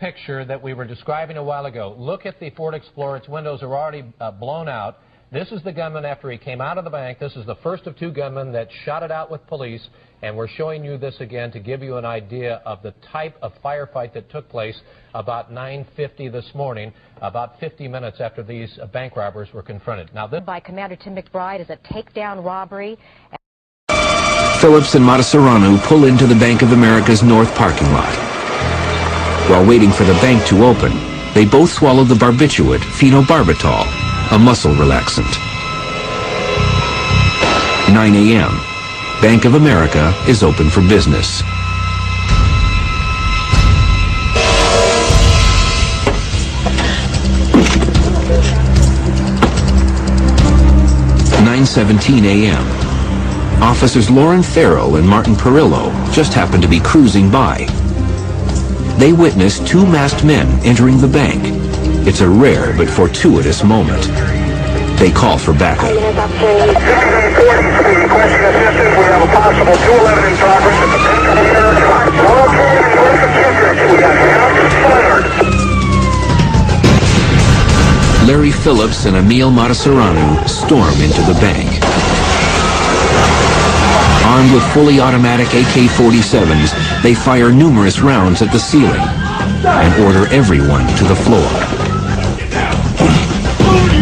picture that we were describing a while ago. Look at the Ford Explorer. Its windows are already blown out. This is the gunman after he came out of the bank. This is the first of two gunmen that shot it out with police, and we're showing you this again to give you an idea of the type of firefight that took place about 9:50 this morning, about 50 minutes after these bank robbers were confronted. Now, this by Commander Tim McBride is a takedown robbery. Phillips and Matasauranu pull into the Bank of America's north parking lot. While waiting for the bank to open, they both swallow the barbiturate phenobarbital, a muscle relaxant. 9 a.m. Bank of America is open for business. (9:17 a.m.) Officers Lauren Farrell and Martin Perillo just happened to be cruising by. They witness two masked men entering the bank. It's a rare but fortuitous moment. They call for backup. We have a possible 211 in progress at the Bank of America. Larry Phillips and Emil Matasauranu storm into the bank. Armed with fully automatic AK-47s, they fire numerous rounds at the ceiling and order everyone to the floor.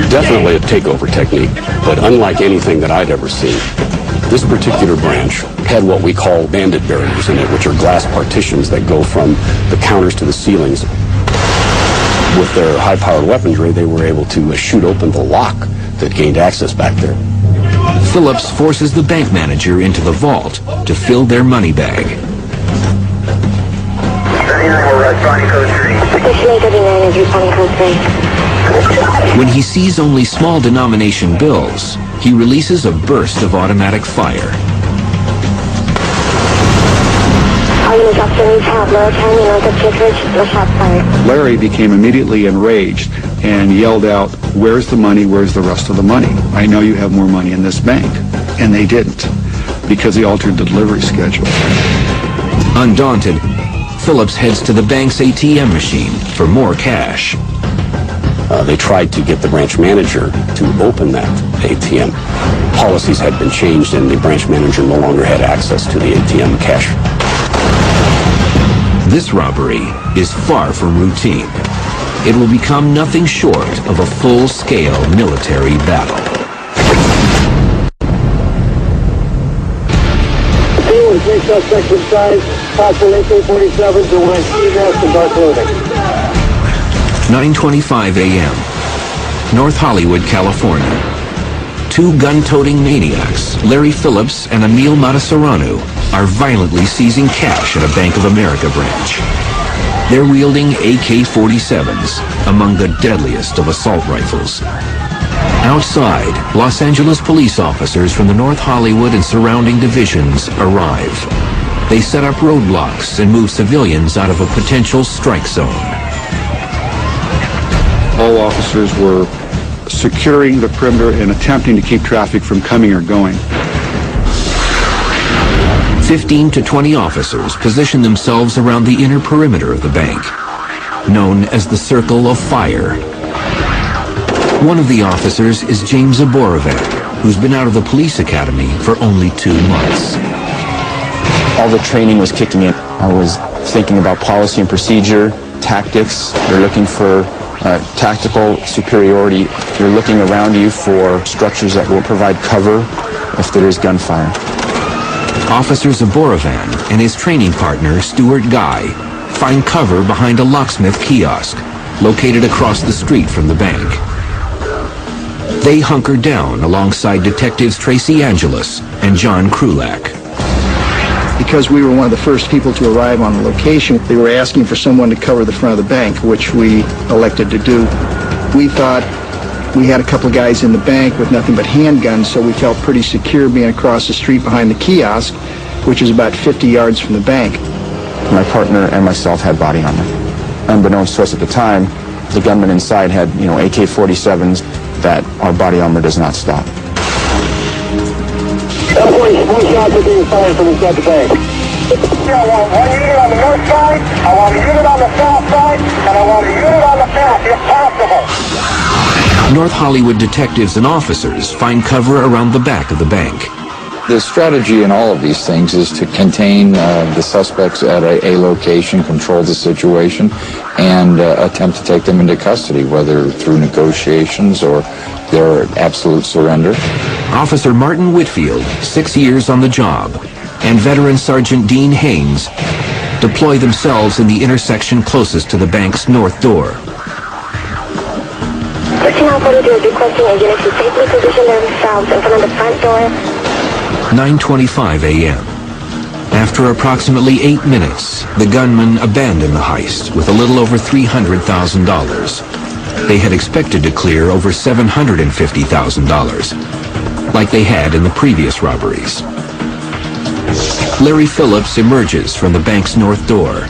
Definitely a takeover technique, but unlike anything that I'd ever seen. This particular branch had what we call bandit barriers in it, which are glass partitions that go from the counters to the ceilings. With their high-powered weaponry, they were able to shoot open the lock that gained access back there. Phillips forces the bank manager into the vault to fill their money bag. When he sees only small denomination bills, he releases a burst of automatic fire. Larry became immediately enraged and yelled out, "Where's the money? Where's the rest of the money? I know you have more money in this bank." And they didn't, because he altered the delivery schedule. Undaunted, Phillips heads to the bank's ATM machine for more cash. They tried to get the branch manager to open that ATM. Policies had been changed and the branch manager no longer had access to the ATM cash. This robbery is far from routine. It will become nothing short of a full-scale military battle. With three suspects inside, possible AK-47s and wearing ski masks and dark clothing. 9:25 a.m. North Hollywood, California. Two gun-toting maniacs, Larry Phillips and Emil Matasauranu, are violently seizing cash at a Bank of America branch. They're wielding AK-47s, among the deadliest of assault rifles. Outside, Los Angeles police officers from the North Hollywood and surrounding divisions arrive. They set up roadblocks and move civilians out of a potential strike zone. All officers were securing the perimeter and attempting to keep traffic from coming or going. 15 to 20 officers position themselves around the inner perimeter of the bank, known as the Circle of Fire. One of the officers is James Zaborovac, who's been out of the police academy for only 2 months. All the training was kicking in. I was thinking about policy and procedure, tactics. You're looking for tactical superiority. You're looking around you for structures that will provide cover if there is gunfire. Officer Zaborovan and his training partner, Stuart Guy, find cover behind a locksmith kiosk located across the street from the bank. They hunker down alongside detectives Tracy Angeles and John Krulak. Because we were one of the first people to arrive on the location, they were asking for someone to cover the front of the bank, which we elected to do. We thought we had a couple of guys in the bank with nothing but handguns, so we felt pretty secure being across the street behind the kiosk, which is about 50 yards from the bank. My partner and myself had body armor. Unbeknownst to us at the time, the gunman inside had, AK-47s that our body armor does not stop. One shots are being fired from inside the bank. I want one unit on the north side, I want a unit on the south side, North Hollywood detectives and officers find cover around the back of the bank. The strategy in all of these things is to contain the suspects at a location, control the situation, and attempt to take them into custody, whether through negotiations or their absolute surrender. Officer Martin Whitfield, 6 years on the job, and veteran Sergeant Dean Haynes deploy themselves in the intersection closest to the bank's north door. 1342 is requesting a unit to safely position themselves in front of the front door. 9:25 a.m. After approximately 8 minutes, the gunmen abandoned the heist with a little over $300,000. They had expected to clear over $750,000, like they had in the previous robberies. Larry Phillips emerges from the bank's north door.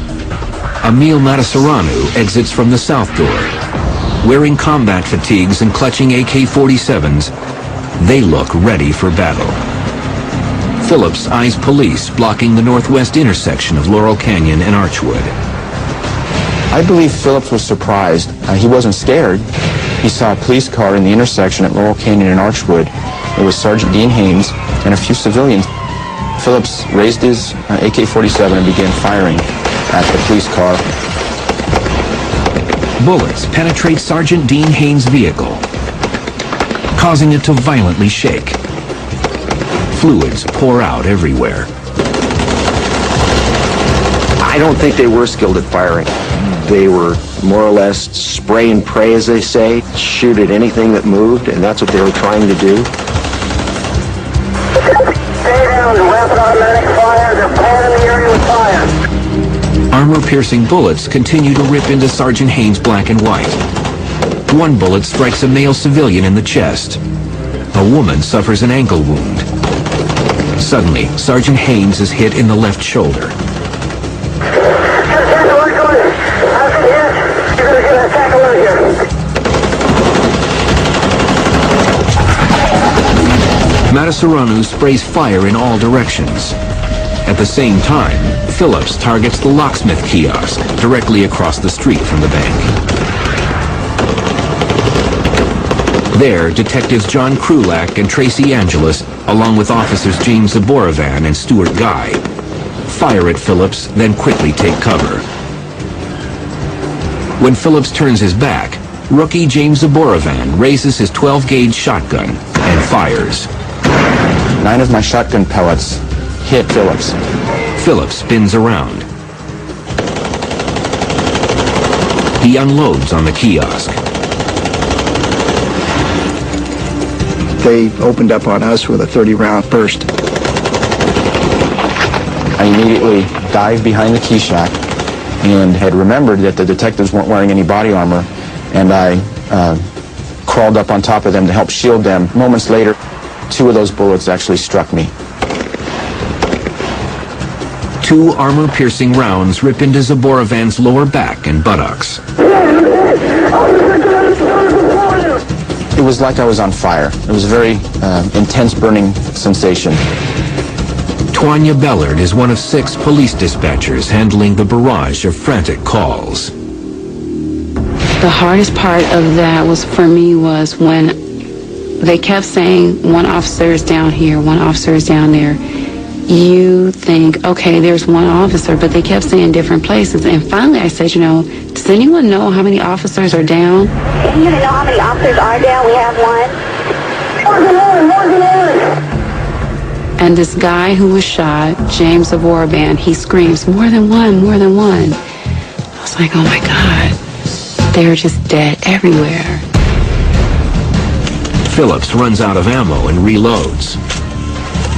Emil Matasauranu exits from the south door. Wearing combat fatigues and clutching AK-47s, they look ready for battle. Phillips eyes police blocking the northwest intersection of Laurel Canyon and Archwood. I believe Phillips was surprised. He wasn't scared. He saw a police car in the intersection at Laurel Canyon and Archwood. It was Sergeant Dean Haynes and a few civilians. Phillips raised his AK-47 and began firing at the police car. Bullets penetrate Sergeant Dean Haynes' vehicle, causing it to violently shake. Fluids pour out everywhere. I don't think they were skilled at firing. They were more or less spray and pray, as they say, shoot at anything that moved, and that's what they were trying to do. Stay down to rapid automatic fire. They're planning the area with fire. Armor-piercing bullets continue to rip into Sergeant Haynes' black and white. One bullet strikes a male civilian in the chest. A woman suffers an ankle wound. Suddenly, Sergeant Haynes is hit in the left shoulder. Matasauranu sprays fire in all directions. At the same time, Phillips targets the locksmith kiosk directly across the street from the bank. There, detectives John Krulak and Tracy Angelus, along with officers James Zaborovan and Stuart Guy, fire at Phillips, then quickly take cover. When Phillips turns his back, rookie James Zaborovan raises his 12-gauge shotgun and fires. 9 of my shotgun pellets hit Phillips. Phillips spins around. He unloads on the kiosk. They opened up on us with a 30-round burst. I immediately dived behind the key shack and had remembered that the detectives weren't wearing any body armor, and I crawled up on top of them to help shield them. Moments later, 2 of those bullets actually struck me. 2 armor-piercing rounds rip into Zaborovan's lower back and buttocks. It was like I was on fire. It was a very intense burning sensation. Tanya Bellard is one of 6 police dispatchers handling the barrage of frantic calls. The hardest part of that was for me was when they kept saying one officer is down here, one officer is down there. You think, okay, there's one officer, but they kept saying different places. And finally I said, you know, does anyone know how many officers are down? You know how many officers are down? We have one. And this guy who was shot, James Zaborovan, he screams, more than one, more than one. I was like, oh my God, they're just dead everywhere. Phillips runs out of ammo and reloads.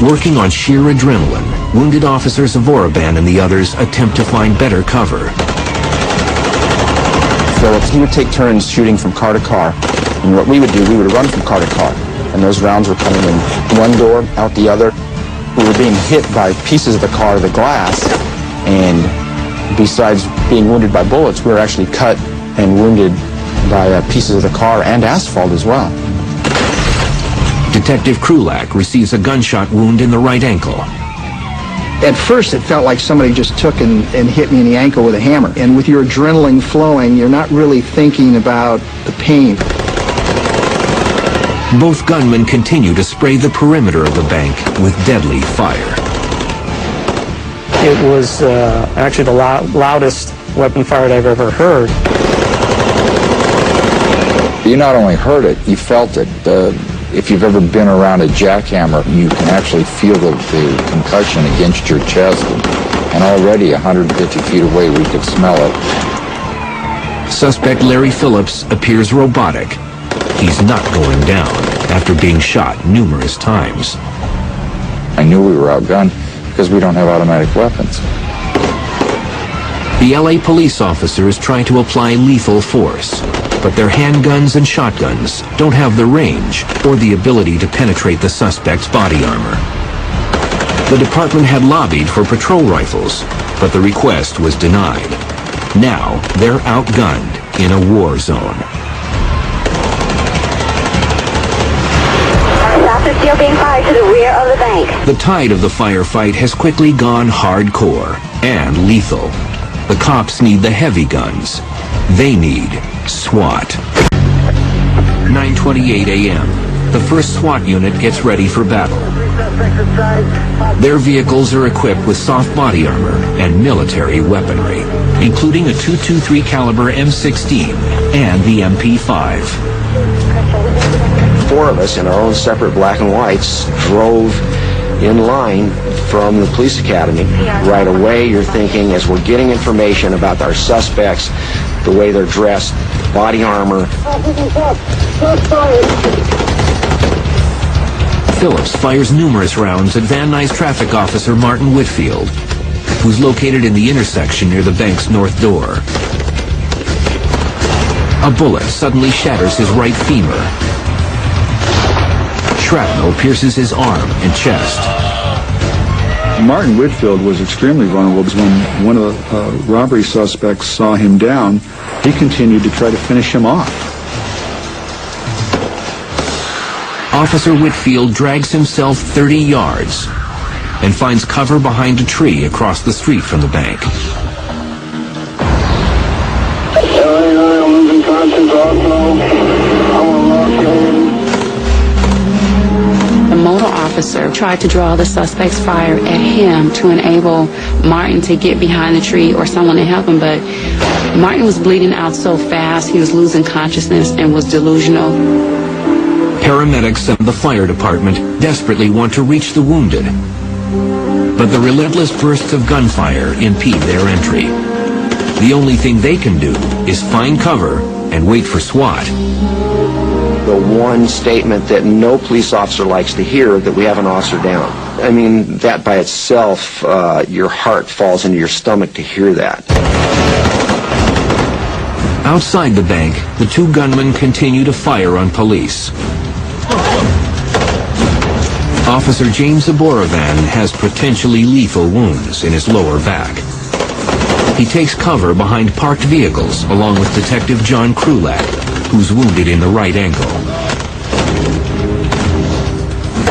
Working on sheer adrenaline, wounded officer Zaborovan and the others attempt to find better cover. Phillips, he would take turns shooting from car to car. And what we would do, we would run from car to car. And those rounds were coming in one door, out the other. We were being hit by pieces of the car, the glass, and besides being wounded by bullets, we were actually cut and wounded by pieces of the car and asphalt as well. Detective Krulak receives a gunshot wound in the right ankle. At first, it felt like somebody just took and hit me in the ankle with a hammer. And with your adrenaline flowing, you're not really thinking about the pain. Both gunmen continue to spray the perimeter of the bank with deadly fire. It was actually the loudest weapon fired I've ever heard. You not only heard it, you felt it. If you've ever been around a jackhammer, you can actually feel the concussion against your chest. And already 150 feet away, we could smell it. Suspect Larry Phillips appears robotic. He's not going down after being shot numerous times. I knew we were outgunned because we don't have automatic weapons. The LA police officers try to apply lethal force, but their handguns and shotguns don't have the range or the ability to penetrate the suspect's body armor. The department had lobbied for patrol rifles, but the request was denied. Now they're outgunned in a war zone. Shots are still being fired to the rear of the bank. The tide of the firefight has quickly gone hardcore and lethal. The cops need the heavy guns. They need SWAT. 9:28 a.m. The first SWAT unit gets ready for battle. Their vehicles are equipped with soft body armor and military weaponry, including a .223 caliber M16 and the MP5. 4 of us in our own separate black and whites drove in line from the police academy. Right away, you're thinking, as we're getting information about our suspects, the way they're dressed, body armor. Phillips fires numerous rounds at Van Nuys traffic officer Martin Whitfield, who's located in the intersection near the bank's north door. A bullet suddenly shatters his right femur. Shrapnel pierces his arm and chest. Martin Whitfield was extremely vulnerable because when one of the robbery suspects saw him down, he continued to try to finish him off. Officer Whitfield drags himself 30 yards and finds cover behind a tree across the street from the bank. I'm losing conscience also. The motor officer tried to draw the suspect's fire at him to enable Martin to get behind the tree or someone to help him, but Martin was bleeding out so fast, he was losing consciousness and was delusional. Paramedics and the fire department desperately want to reach the wounded, but the relentless bursts of gunfire impede their entry. The only thing they can do is find cover and wait for SWAT. The one statement that no police officer likes to hear, that we have an officer down. I mean, that by itself, your heart falls into your stomach to hear that. Outside the bank, the two gunmen continue to fire on police. Officer James Aboravan has potentially lethal wounds in his lower back. He takes cover behind parked vehicles along with Detective John Krulak, who's wounded in the right ankle.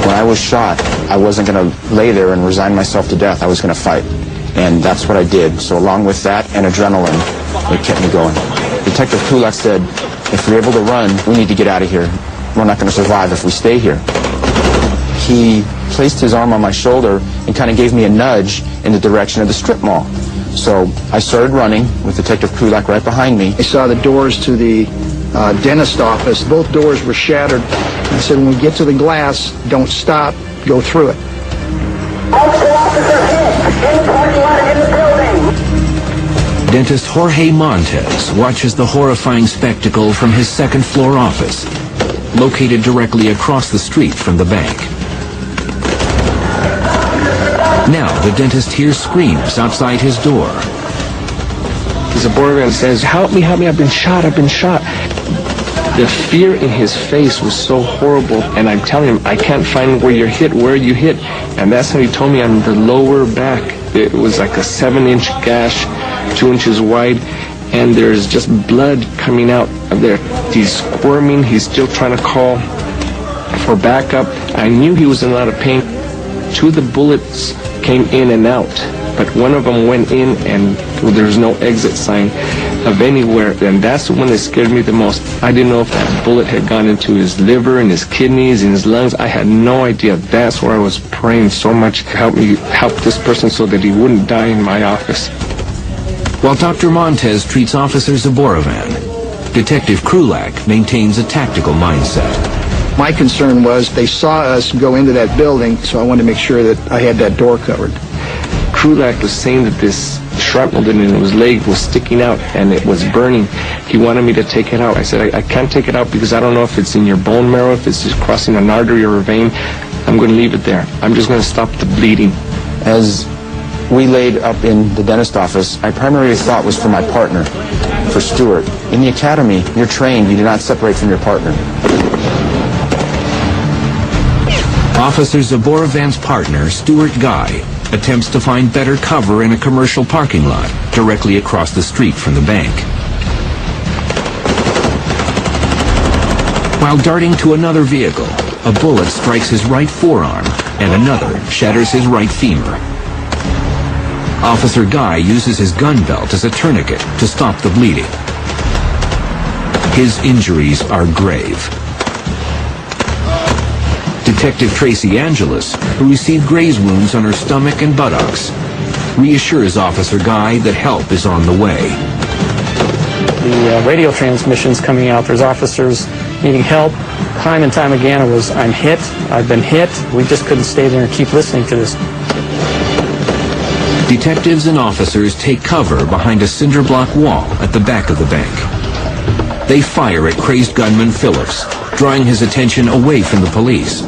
When I was shot, I wasn't going to lay there and resign myself to death. I was going to fight. And that's what I did. So along with that and adrenaline, it kept me going. Detective Krulak said, if we're able to run, we need to get out of here. We're not going to survive if we stay here. He placed his arm on my shoulder and kind of gave me a nudge in the direction of the strip mall. So I started running with Detective Krulak right behind me. I saw the doors to the dentist office. Both doors were shattered. I said, when we get to the glass, don't stop, go through it. Dentist Jorge Montez watches the horrifying spectacle from his second-floor office, located directly across the street from the bank. Now the dentist hears screams outside his door. Aboravan says, help me, I've been shot. The fear in his face was so horrible, and I'm telling him, I can't find where you hit. And that's when he told me on the lower back. It was like a 7-inch gash, 2 inches wide, and there's just blood coming out of there. He's squirming, he's still trying to call for backup. I knew he was in a lot of pain. 2 of the bullets came in and out, but one of them went in and there was no exit sign. of anywhere, and that's the one that scared me the most. I didn't know if that bullet had gone into his liver and his kidneys and his lungs. I had no idea. That's where I was praying so much. Help me help this person so that he wouldn't die in my office. While Dr. Montez treats Officer Zaborovan, Detective Krulak maintains a tactical mindset. My concern was they saw us go into that building, so I wanted to make sure that I had that door covered. Krulak was saying that this shrapnel in his leg was sticking out and it was burning. He wanted me to take it out. I said, I can't take it out because I don't know if it's in your bone marrow, if it's just crossing an artery or a vein. I'm going to leave it there. I'm just going to stop the bleeding. As we laid up in the dentist office, my primary thought was for my partner, for Stuart. In the academy, you're trained. You do not separate from your partner. Officer Zaborovan's partner, Stuart Guy, attempts to find better cover in a commercial parking lot directly across the street from the bank. While darting to another vehicle, a bullet strikes his right forearm and another shatters his right femur. Officer Guy uses his gun belt as a tourniquet to stop the bleeding. His injuries are grave. Detective Tracy Angelis, who received graze wounds on her stomach and buttocks, reassures Officer Guy that help is on the way. The radio transmissions coming out, there's officers needing help. Time and time again it was, I'm hit, I've been hit. We just couldn't stay there and keep listening to this. Detectives and officers take cover behind a cinder block wall at the back of the bank. They fire at crazed gunman Phillips, drawing his attention away from the police,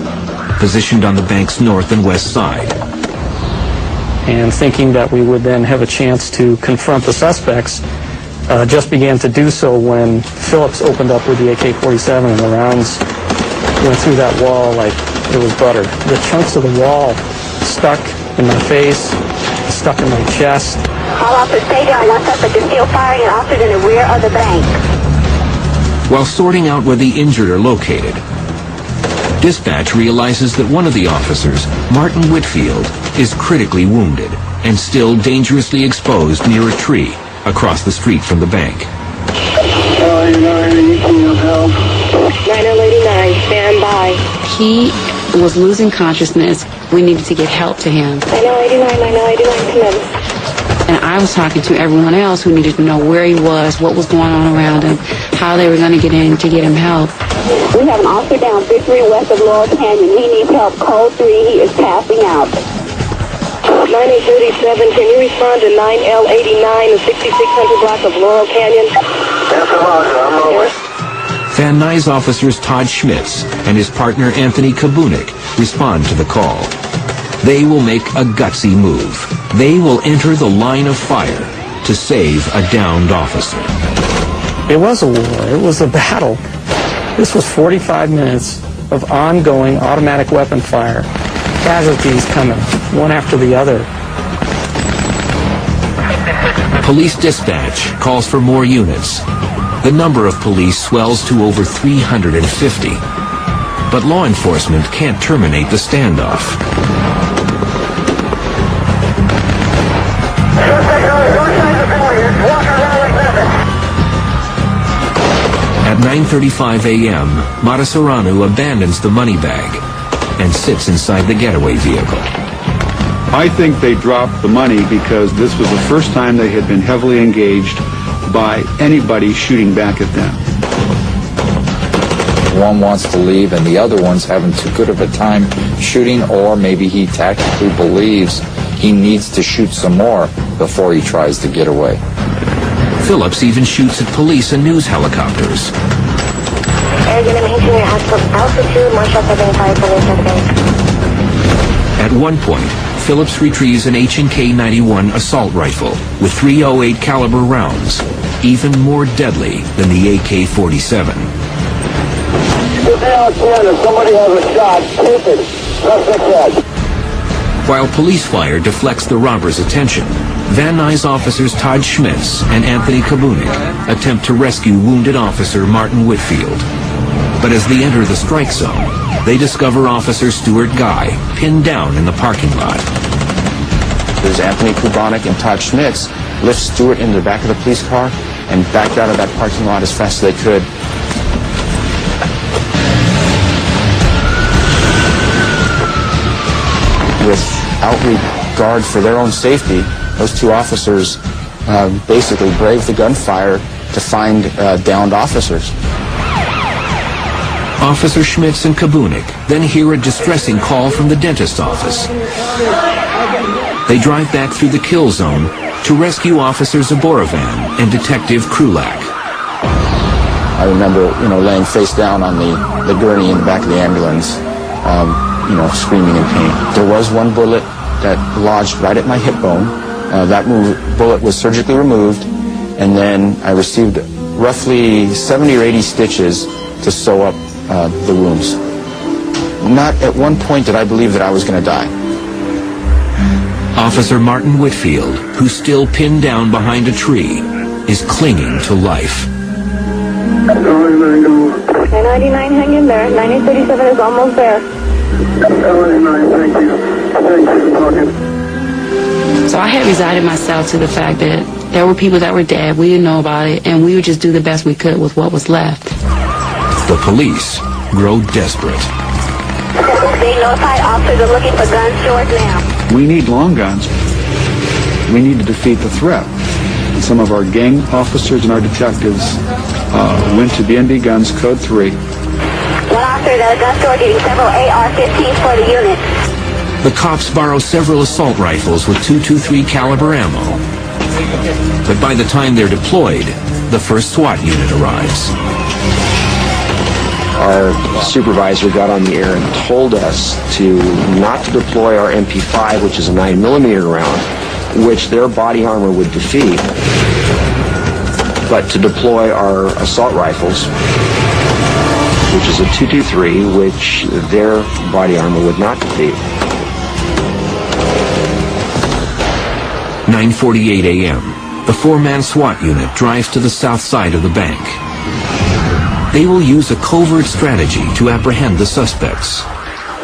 positioned on the bank's north and west side. And thinking that we would then have a chance to confront the suspects, just began to do so when Phillips opened up with the AK-47 and the rounds went through that wall like it was butter. The chunks of the wall stuck in my face, stuck in my chest. All officers stay down. One suspect is still firing at officers in the rear of the bank. While sorting out where the injured are located, dispatch realizes that one of the officers, Martin Whitfield, is critically wounded and still dangerously exposed near a tree across the street from the bank. 9089, stand by. He was losing consciousness. We needed to get help to him. 9089, commence. And I was talking to everyone else who needed to know where he was, what was going on around him, how they were going to get in to get him help. We have an officer down 53 west of Laurel Canyon. He needs help. Code 3, he is passing out. 9837, can you respond to 9L89, the 6600 block of Laurel Canyon? Yes, I'm over. Van Nuys officers Todd Schmitz and his partner Anthony Kabunik respond to the call. They will make a gutsy move. They will enter the line of fire to save a downed officer. It was a war. It was a battle. This was 45 minutes of ongoing automatic weapon fire. Casualties coming, one after the other. Police dispatch calls for more units. The number of police swells to over 350. But law enforcement can't terminate the standoff. At 9:35 a.m., Matasoranu abandons the money bag and sits inside the getaway vehicle. I think they dropped the money because this was the first time they had been heavily engaged by anybody shooting back at them. One wants to leave and the other one's having too good of a time shooting, or maybe he tactically believes he needs to shoot some more before he tries to get away. Phillips even shoots at police and news helicopters. At one point, Phillips retrieves an H&K 91 assault rifle with .308 caliber rounds, even more deadly than the AK-47. If somebody has a shot, take it. Suspect dead. While police fire deflects the robber's attention, Van Nuys officers Todd Schmitz and Anthony Kabunik attempt to rescue wounded officer Martin Whitfield. But as they enter the strike zone, they discover Officer Stuart Guy pinned down in the parking lot. There's Anthony Kabunik and Todd Schmitz lift Stuart into the back of the police car and backed out of that parking lot as fast as they could. Without regard for their own safety, those two officers basically braved the gunfire to find downed officers. Officer Schmitz and Kabunik then hear a distressing call from the dentist's office. They drive back through the kill zone to rescue Officer Zaborovan and Detective Krulak. I remember, laying face down on the gurney in the back of the ambulance, screaming in pain. There was one bullet that lodged right at my hip bone. That bullet was surgically removed, and then I received roughly 70 or 80 stitches to sew up the wounds. Not at one point did I believe that I was going to die. Officer Martin Whitfield, who's still pinned down behind a tree, is clinging to life. 999, hang in there. 937 is almost there. 9, thank you. Thank you for talking. So I had resigned myself to the fact that there were people that were dead, we didn't know about it, and we would just do the best we could with what was left. The police grow desperate. They notified officers are looking for gun stores now. We need long guns. We need to defeat the threat. Some of our gang officers and our detectives went to BNB Guns Code 3. One officer is at a gun store getting several AR-15s for the unit. The cops borrow several assault rifles with .223 caliber ammo. But by the time they're deployed, the first SWAT unit arrives. Our supervisor got on the air and told us not to deploy our MP5, which is a 9mm round, which their body armor would defeat, but to deploy our assault rifles, which is a .223, which their body armor would not defeat. 9:48 a.m. The four-man SWAT unit drives to the south side of the bank. They will use a covert strategy to apprehend the suspects.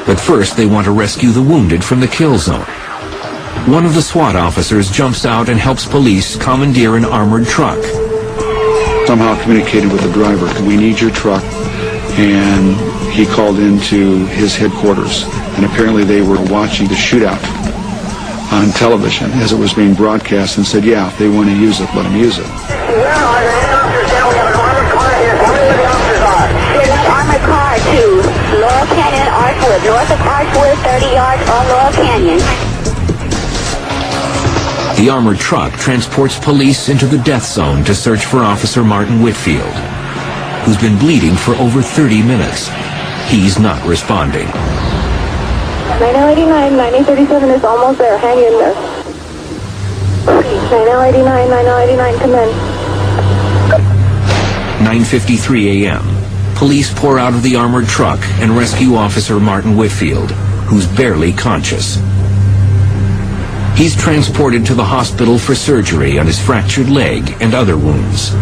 But first, they want to rescue the wounded from the kill zone. One of the SWAT officers jumps out and helps police commandeer an armored truck. Somehow communicated with the driver, we need your truck, and he called into his headquarters. And apparently they were watching the shootout on television as it was being broadcast and said, yeah, if they want to use it, let them use it. Armored car to Laurel Canyon, Archwood, north of Archwood, 30 yards on Laurel Canyon. The armored truck transports police into the death zone to search for Officer Martin Whitfield, who's been bleeding for over 30 minutes. He's not responding. 9089, 9037 is almost there. Hang in there. 9089, 9089, come in. 9:53 a.m. Police pour out of the armored truck and rescue Officer Martin Whitfield, who's barely conscious. He's transported to the hospital for surgery on his fractured leg and other wounds.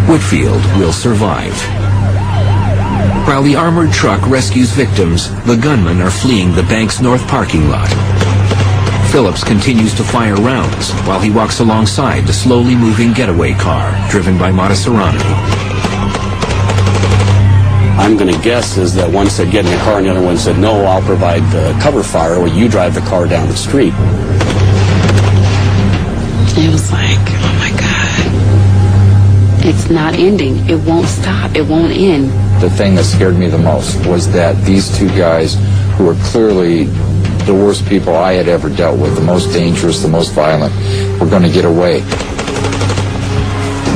Whitfield will survive. While the armored truck rescues victims, the gunmen are fleeing the bank's north parking lot. Phillips continues to fire rounds while he walks alongside the slowly moving getaway car driven by Mataserano. I'm going to guess is that one said get in the car and the other one said no, I'll provide the cover fire while you drive the car down the street. It was like, oh my God. It's not ending. It won't stop. It won't end. The thing that scared me the most was that these two guys, who were clearly the worst people I had ever dealt with, the most dangerous, the most violent, were going to get away.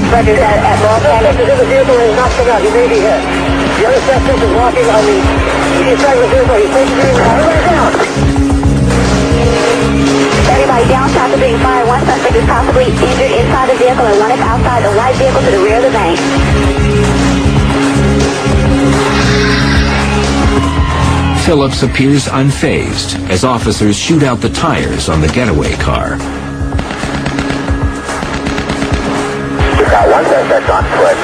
Roger that at Laurel Canyon. The vehicle is not coming out. He may be hit. The other suspect is walking on the east side of the vehicle. He's taking everybody down. Everybody down south of being fired. One suspect is possibly injured inside the vehicle and one is outside the white vehicle to the rear of the bank. Phillips appears unfazed as officers shoot out the tires on the getaway car. We've got one suspect on foot.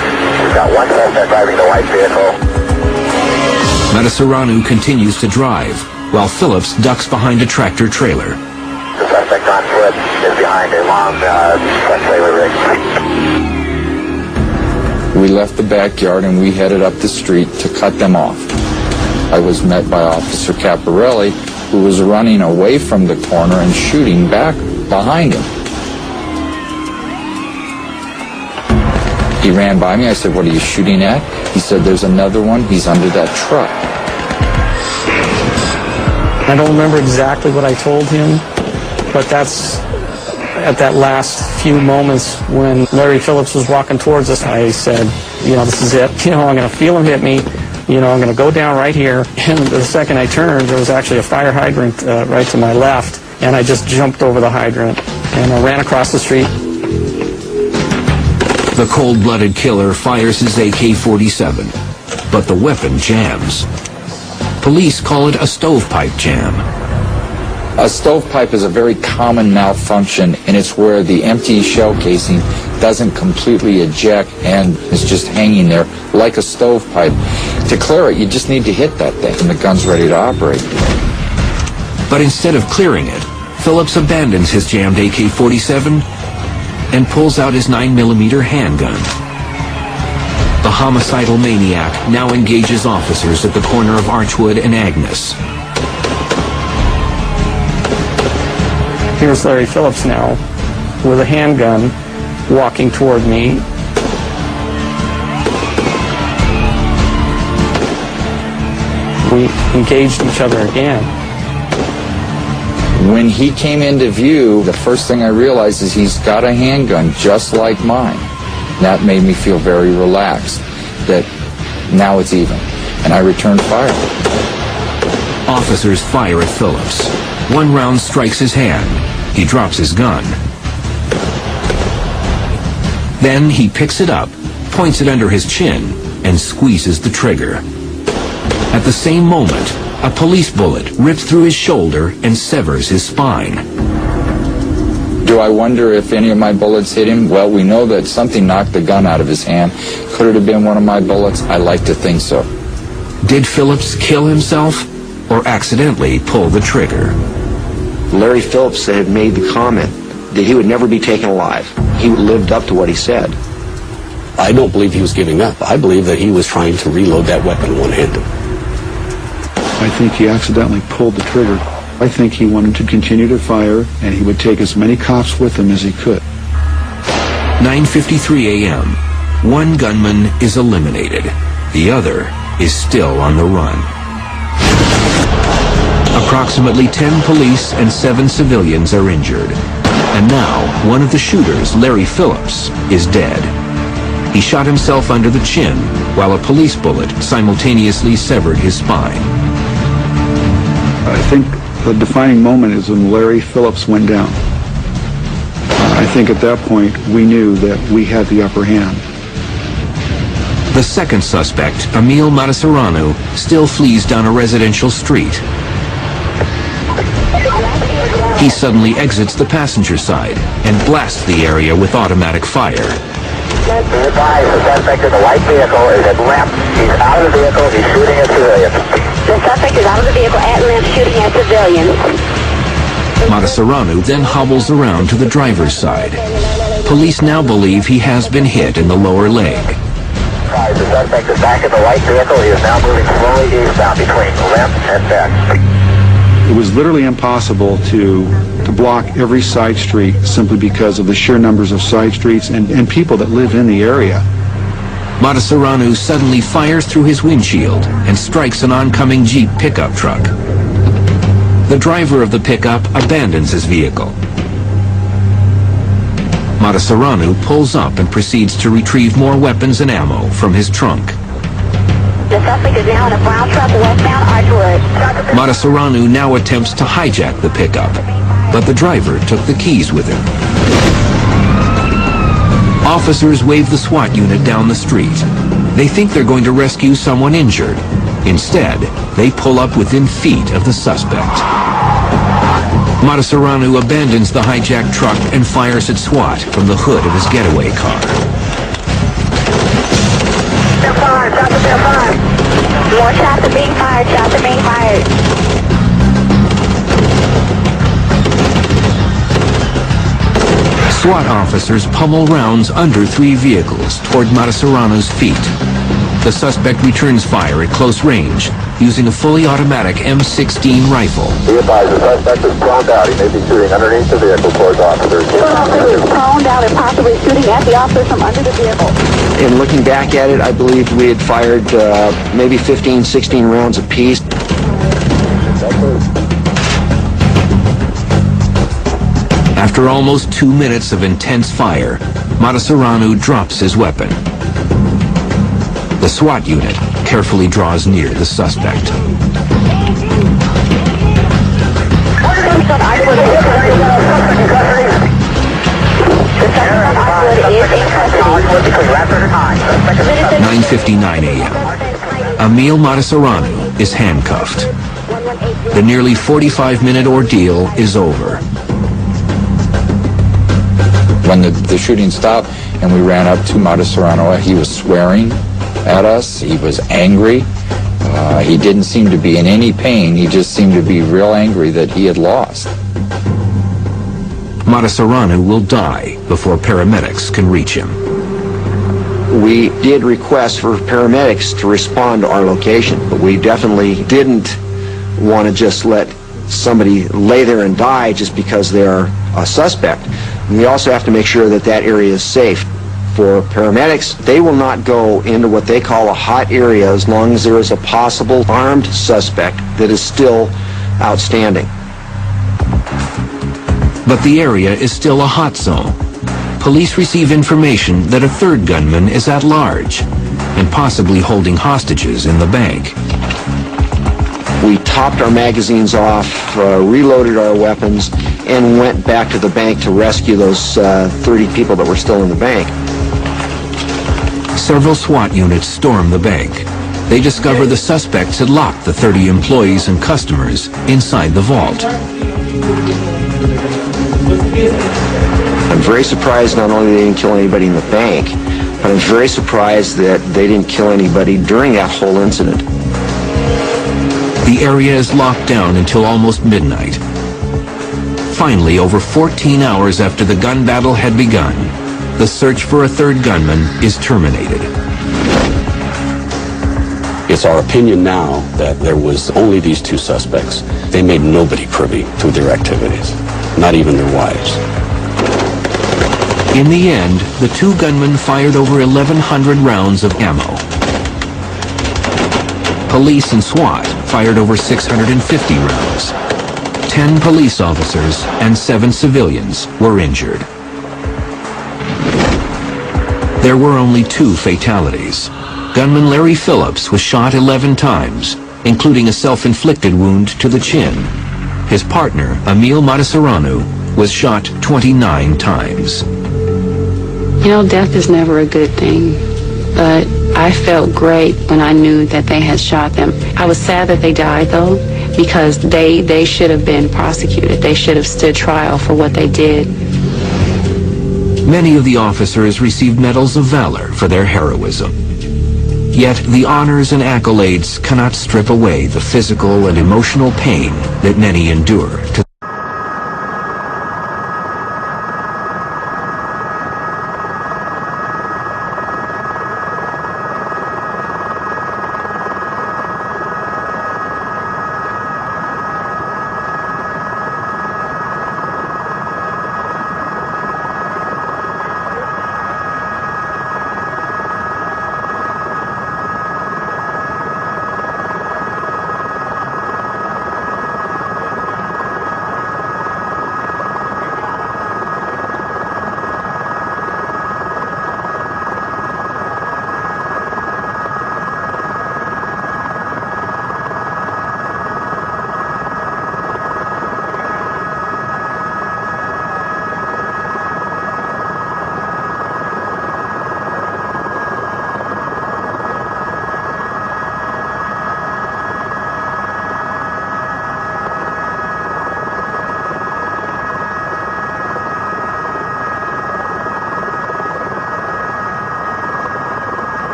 We've got one suspect driving the white vehicle. Mataserano continues to drive, while Phillips ducks behind a tractor trailer. The suspect on foot is behind a long sailor rig. We left the backyard and we headed up the street to cut them off. I was met by Officer Caparelli, who was running away from the corner and shooting back behind him. He ran by me. I said, "What are you shooting at?" He said, "There's another one. He's under that truck." I don't remember exactly what I told him, but that's at that last few moments when Larry Phillips was walking towards us. I said, this is it. I'm going to feel him hit me. I'm going to go down right here. And the second I turned, there was actually a fire hydrant right to my left, and I just jumped over the hydrant and I ran across the street. The cold-blooded killer fires his AK-47, but the weapon jams. Police call it a stovepipe jam. A stovepipe is a very common malfunction, and it's where the empty shell casing doesn't completely eject and is just hanging there like a stovepipe. To clear it, you just need to hit that thing, and the gun's ready to operate. But instead of clearing it, Phillips abandons his jammed AK-47 and pulls out his 9mm handgun. The homicidal maniac now engages officers at the corner of Archwood and Agnes. Here's Larry Phillips now with a handgun walking toward me. We engaged each other again. When he came into view, the first thing I realized is he's got a handgun just like mine. That made me feel very relaxed, that now it's even, and I returned fire. Officers fire at Phillips. One round strikes his hand. He drops his gun. Then he picks it up, points it under his chin, and squeezes the trigger. At the same moment, a police bullet rips through his shoulder and severs his spine. Do I wonder if any of my bullets hit him? Well, we know that something knocked the gun out of his hand. Could it have been one of my bullets? I like to think so. Did Phillips kill himself or accidentally pull the trigger? Larry Phillips had made the comment that he would never be taken alive. He lived up to what he said. I don't believe he was giving up. I believe that he was trying to reload that weapon one-handed. I think he accidentally pulled the trigger. I think he wanted to continue to fire, and he would take as many cops with him as he could. 9:53 a.m. One gunman is eliminated. The other is still on the run. Approximately 10 police and 7 civilians are injured. And now, one of the shooters, Larry Phillips, is dead. He shot himself under the chin, while a police bullet simultaneously severed his spine. I think the defining moment is when Larry Phillips went down. I think at that point we knew that we had the upper hand. The second suspect, Emil Matasauranu, still flees down a residential street. He suddenly exits the passenger side and blasts the area with automatic fire. Be advised, the suspect in the white vehicle is at lamp. He's out of the vehicle, he's shooting at civilians. The suspect is out of the vehicle at lamp shooting at civilians. Matasauranu then hobbles around to the driver's side. Police now believe he has been hit in the lower leg. The suspect is back in the white vehicle. He is now moving slowly eastbound between lamp and back. It was literally impossible to block every side street simply because of the sheer numbers of side streets and people that live in the area. Matasauranu suddenly fires through his windshield and strikes an oncoming Jeep pickup truck. The driver of the pickup abandons his vehicle. Matasauranu pulls up and proceeds to retrieve more weapons and ammo from his trunk. The suspect is now in a brown truck westbound Archwood. Matasauranu now attempts to hijack the pickup, but the driver took the keys with him. Officers wave the SWAT unit down the street. They think they're going to rescue someone injured. Instead, they pull up within feet of the suspect. Matasauranu abandons the hijacked truck and fires at SWAT from the hood of his getaway car. More shots are being fired, shots are being fired. SWAT officers pummel rounds under 3 vehicles toward Mataserano's feet. The suspect returns fire at close range using a fully automatic M16 rifle. Be advised, the suspect is prone out. He may be shooting underneath the vehicle towards officers. The officer is prone out and possibly shooting at the officer from under the vehicle. In looking back at it, I believe we had fired maybe 15, 16 rounds apiece. After almost 2 minutes of intense fire, Mataserano drops his weapon. The SWAT unit carefully draws near the suspect. At 9:59 a.m. Emil Mataserano is handcuffed. The nearly 45-minute ordeal is over. When the shooting stopped and we ran up to Mataserano, he was swearing at us. He was angry. He didn't seem to be in any pain. He just seemed to be real angry that he had lost. Mataserano will die before paramedics can reach him. We did request for paramedics to respond to our location, but we definitely didn't want to just let somebody lay there and die just because they are a suspect. And we also have to make sure that that area is safe. For paramedics, they will not go into what they call a hot area as long as there is a possible armed suspect that is still outstanding. But the area is still a hot zone. Police receive information that a third gunman is at large and possibly holding hostages in the bank. We topped our magazines off, reloaded our weapons, and went back to the bank to rescue those 30 people that were still in the bank. Several SWAT units storm the bank. They discover the suspects had locked the 30 employees and customers inside the vault. I'm very surprised not only they didn't kill anybody in the bank, but I'm very surprised that they didn't kill anybody during that whole incident. The area is locked down until almost midnight. Finally, over 14 hours after the gun battle had begun, the search for a third gunman is terminated. It's our opinion now that there was only these 2 suspects. They made nobody privy to their activities, not even their wives. In the end, the 2 gunmen fired over 1,100 rounds of ammo. Police and SWAT fired over 650 rounds. 10 police officers and 7 civilians were injured. There were only 2 fatalities. Gunman Larry Phillips was shot 11 times, including a self-inflicted wound to the chin. His partner, Emil Mataserano, was shot 29 times. You know, death is never a good thing, but I felt great when I knew that they had shot them. I was sad that they died, though, because they should have been prosecuted. They should have stood trial for what they did. Many of the officers received medals of valor for their heroism. Yet the honors and accolades cannot strip away the physical and emotional pain that many endure.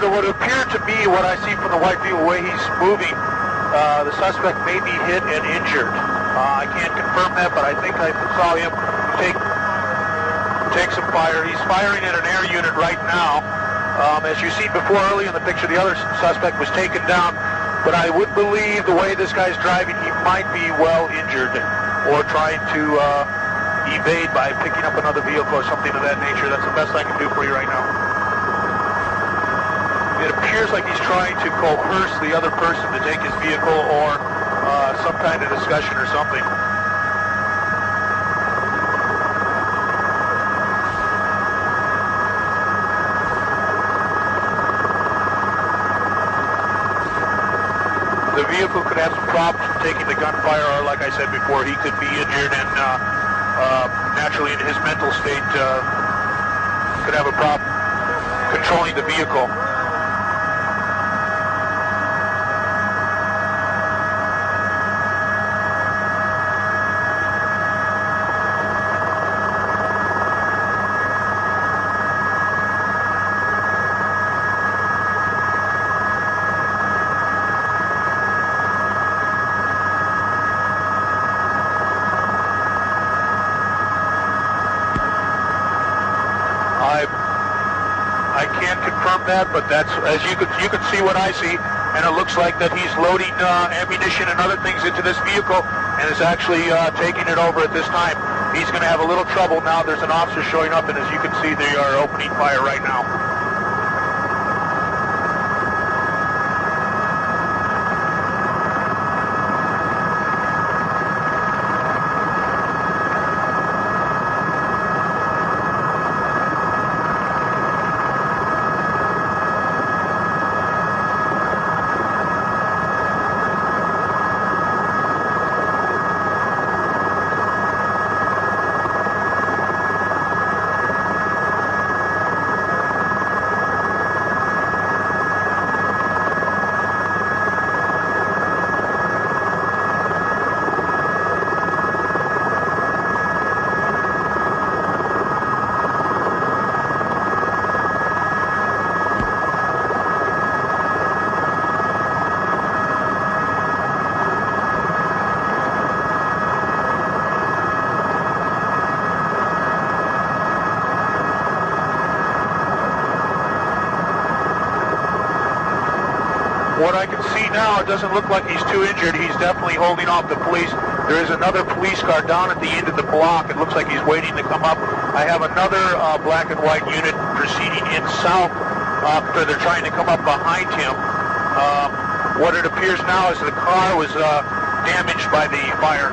it would appear to me, what I see from the white vehicle, the way he's moving, the suspect may be hit and injured. I can't confirm that, but I think I saw him take some fire. He's firing at an air unit right now. As you see before early in the picture, the other suspect was taken down, but I would believe the way this guy's driving, he might be well injured or trying to evade by picking up another vehicle or something of that nature. That's the best I can do for you right now. It appears like he's trying to coerce the other person to take his vehicle or some kind of discussion or something. The vehicle could have some problems from taking the gunfire, or like I said before, he could be injured and naturally in his mental state could have a problem controlling the vehicle. I can't confirm that, but that's, as you can see what I see, and it looks like that he's loading ammunition and other things into this vehicle and is actually taking it over at this time. He's going to have a little trouble now. There's an officer showing up, and as you can see, they are opening fire right now. What I can see now, it doesn't look like he's too injured. He's definitely holding off the police. There is another police car down at the end of the block. It looks like he's waiting to come up. I have another black and white unit proceeding in south after they're trying to come up behind him. What it appears now is the car was damaged by the fire.